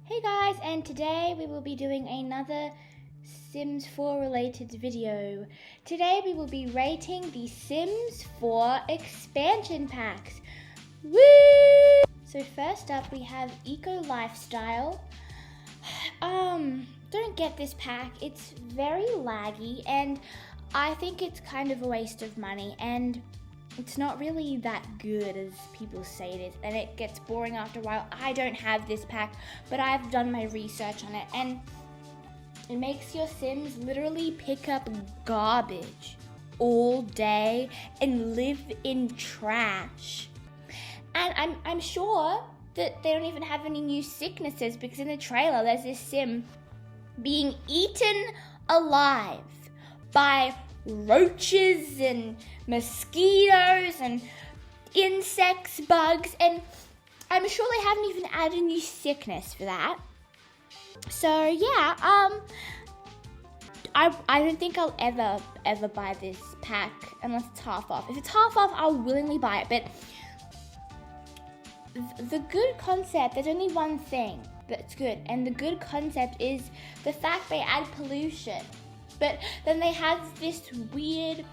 Hey guys, and today we will be doing another Sims 4 related video. Today we will be rating the Sims 4 expansion packs. Woo! So first up we have Eco Lifestyle. Don't get this pack. It's very laggy and I think it's kind of a waste of money and it's not really that good as people say it is, and it gets boring after a while. I don't have this pack, but I've done my research on it, and it makes your Sims literally pick up garbage all day and live in trash. And I'm sure that they don't even have any new sicknesses, because in the trailer there's this Sim being eaten alive by roaches and mosquitoes and insects, bugs, and I'm sure they haven't even added a new sickness for that. So yeah, I don't think I'll ever buy this pack unless it's half off. If it's half off, I'll willingly buy it, but the good concept, there's only one thing that's good, and the good concept is the fact they add pollution. But then they have this weird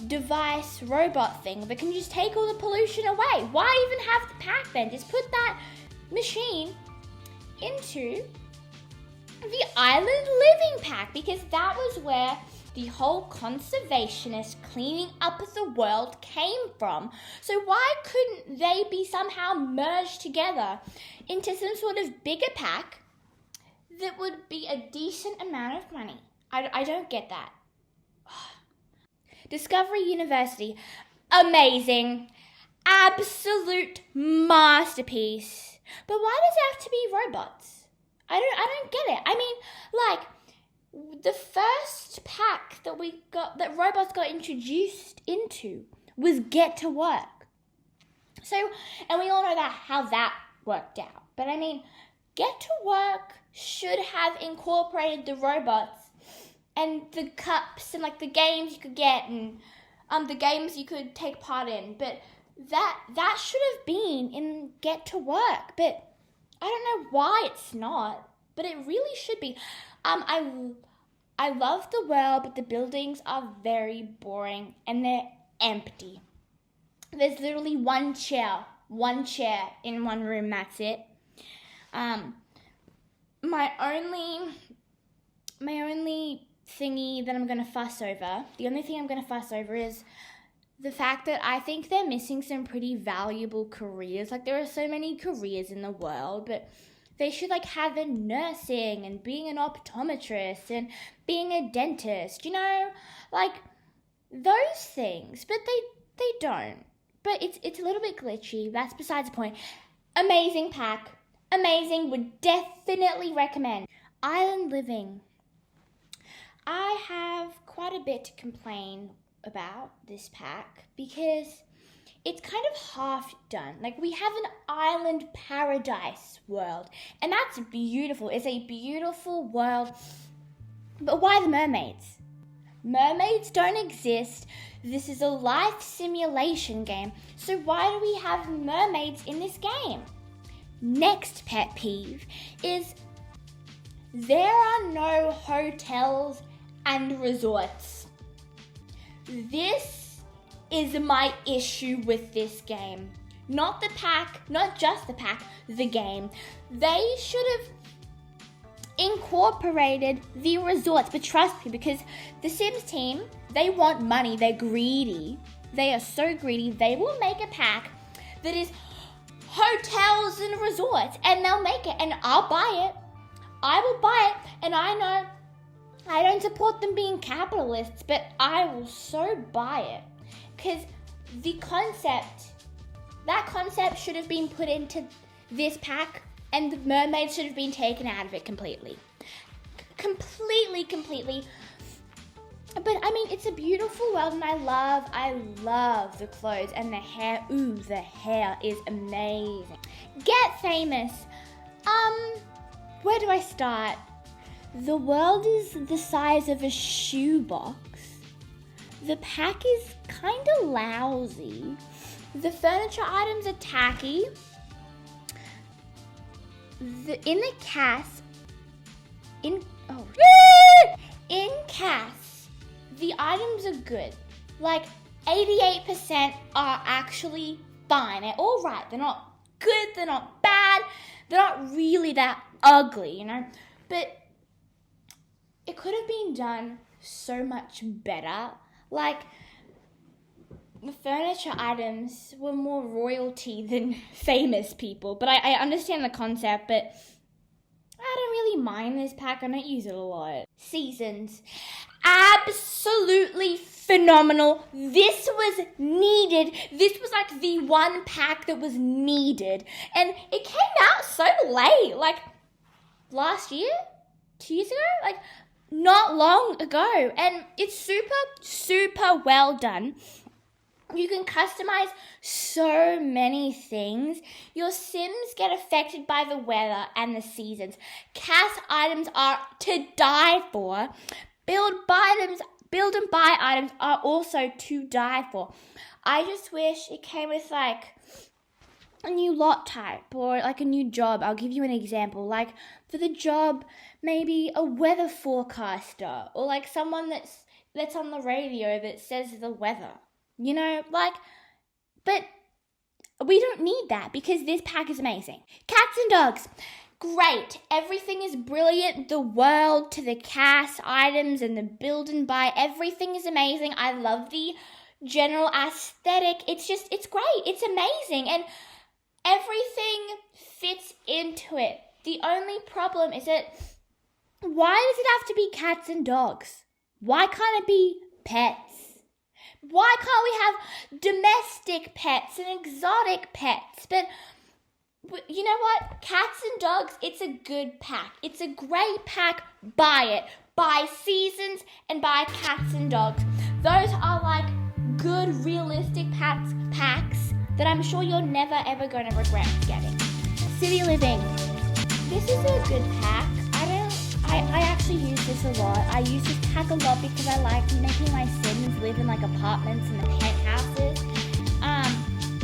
device robot thing that can just take all the pollution away. Why even have the pack then? Just put that machine into the island living pack, because that was where the whole conservationist cleaning up of the world came from. So why couldn't they be somehow merged together into some sort of bigger pack that would be a decent amount of money? I don't get that. Discovery University, amazing, absolute masterpiece. But why does it have to be robots? I don't get it. I mean, like, the first pack that robots got introduced into was Get to Work. So, and we all know how that worked out. But I mean, Get to Work should have incorporated the robots and the cups and like the games you could get and the games you could take part in. But that should have been in Get to Work. But I don't know why it's not. But it really should be. I love the world, but the buildings are very boring and they're empty. There's literally one chair in one room. That's it. My only thingy that I'm going to fuss over, the only thing I'm going to fuss over is the fact that I think they're missing some pretty valuable careers. Like, there are so many careers in the world, but they should like have in nursing and being an optometrist and being a dentist, you know, like those things. But they don't. But it's a little bit glitchy. That's besides the point. Amazing pack. Amazing. Would definitely recommend. Island living. I have quite a bit to complain about this pack because it's kind of half done. Like, we have an island paradise world, and that's beautiful. It's a beautiful world. But why the mermaids? Mermaids don't exist. This is a life simulation game. So why do we have mermaids in this game? Next pet peeve is there are no hotels and resorts. This is my issue with this game. Not the pack, not just the pack, the game. They should have incorporated the resorts, but trust me, because the Sims team, they want money, they're greedy. They are so greedy, they will make a pack that is hotels and resorts, and they'll make it, and I'll buy it. I will buy it, and I know I don't support them being capitalists, but I will so buy it. Because that concept should have been put into this pack, and the mermaids should have been taken out of it completely. Completely. But I mean, it's a beautiful world, and I love the clothes and the hair. Ooh, the hair is amazing. Get famous. Where do I start? The world is the size of a shoebox. The pack is kind of lousy. The furniture items are tacky. in CAS, the items are good. Like 88% are actually fine. They're all right. They're not good. They're not bad. They're not really that ugly, you know. But it could have been done so much better. Like, the furniture items were more royalty than famous people. But I understand the concept, but I don't really mind this pack. I don't use it a lot. Seasons. Absolutely phenomenal. This was needed. This was like the one pack that was needed. And it came out so late. Like, last year? 2 years ago? Like, not long ago. And it's super, super well done. You can customize so many things. Your Sims get affected by the weather and the seasons. CAS items are to die for. Build and buy items are also to die for. I just wish it came with like a new lot type or like a new job. I'll give you an example. Like for the job, maybe a weather forecaster or like someone that's on the radio that says the weather. You know, like, but we don't need that because this pack is amazing. Cats and dogs, great. Everything is brilliant. The world to the CAS items and the build and buy, everything is amazing. I love the general aesthetic. It's great. It's amazing. And everything fits into it. The only problem is that why does it have to be cats and dogs? Why can't it be pets? Why can't we have domestic pets and exotic pets? But you know what? Cats and dogs, it's a good pack. It's a great pack. Buy it. Buy Seasons and buy Cats and Dogs. Those are like good, realistic packs that I'm sure you're never ever going to regret getting. City Living. This is a good pack. I actually use this a lot. I use this pack a lot because I like making my Sims live in like apartments and the penthouses.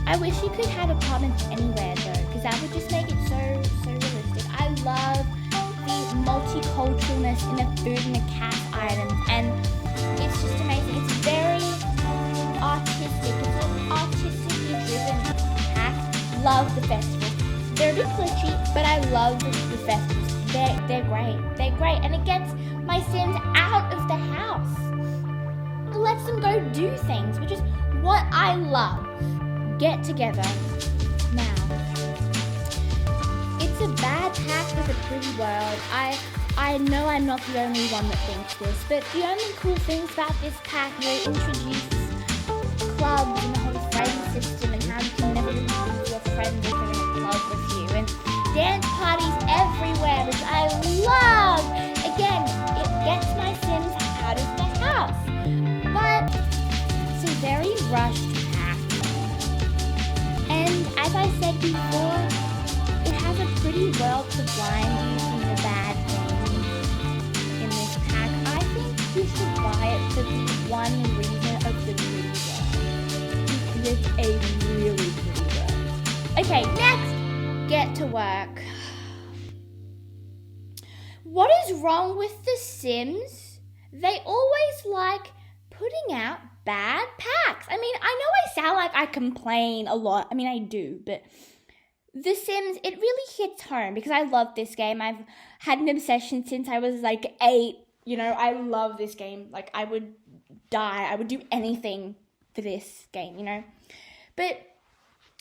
I wish you could have apartments anywhere though, because that would just make it so realistic. I love the multiculturalness in the food and the cat items, and it's just amazing. It's very artistic. It's an artistically driven pack. Love the festivals. They're a bit glitchy, but I love the festivals. They're great. They're great. And it gets my Sims out of the house. It lets them go do things, which is what I love. Get together now. It's a bad pack with a pretty world. I know I'm not the only one that thinks this, but the only cool things about this pack will introduce clubs and the whole friend system and how you can never lose your friend if they're in a club with you. And dance parties everywhere, which I love. Again, it gets my Sims out of the house. But it's a very rushed pack. And as I said before, it has a pretty world to blind you from the bad things in this pack. I think you should buy it for the one reason of the pretty world. Because it's a really pretty world. Okay, next. Get to work. What is wrong with the Sims? They always like putting out bad packs. I mean, I know I sound like I complain a lot. I mean, I do, but The Sims, it really hits home because I love this game. I've had an obsession since I was like 8. You know, I love this game. Like, I would die. I would do anything for this game, you know. But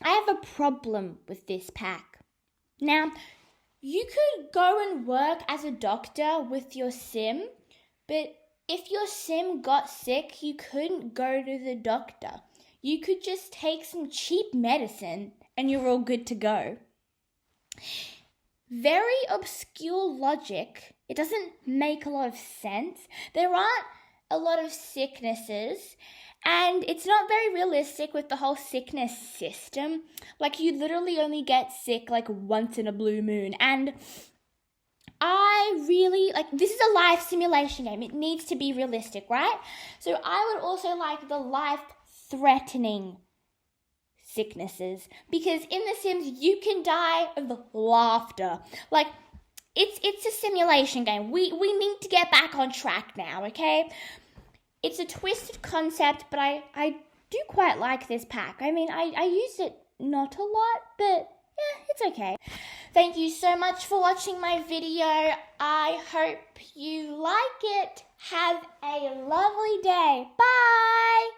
I have a problem with this pack. Now, you could go and work as a doctor with your Sim, but if your Sim got sick, you couldn't go to the doctor. You could just take some cheap medicine and you're all good to go. Very obscure logic. It doesn't make a lot of sense. There aren't a lot of sicknesses, and it's not very realistic with the whole sickness system. Like, you literally only get sick like once in a blue moon. And I really, like, this is a life simulation game. It needs to be realistic, right? So I would also like the life-threatening sicknesses, because in The Sims you can die of laughter. Like, it's a simulation game. We need to get back on track now, okay? It's a twisted concept, but I do quite like this pack. I mean, I used it not a lot, but yeah, it's okay. Thank you so much for watching my video. I hope you like it. Have a lovely day. Bye!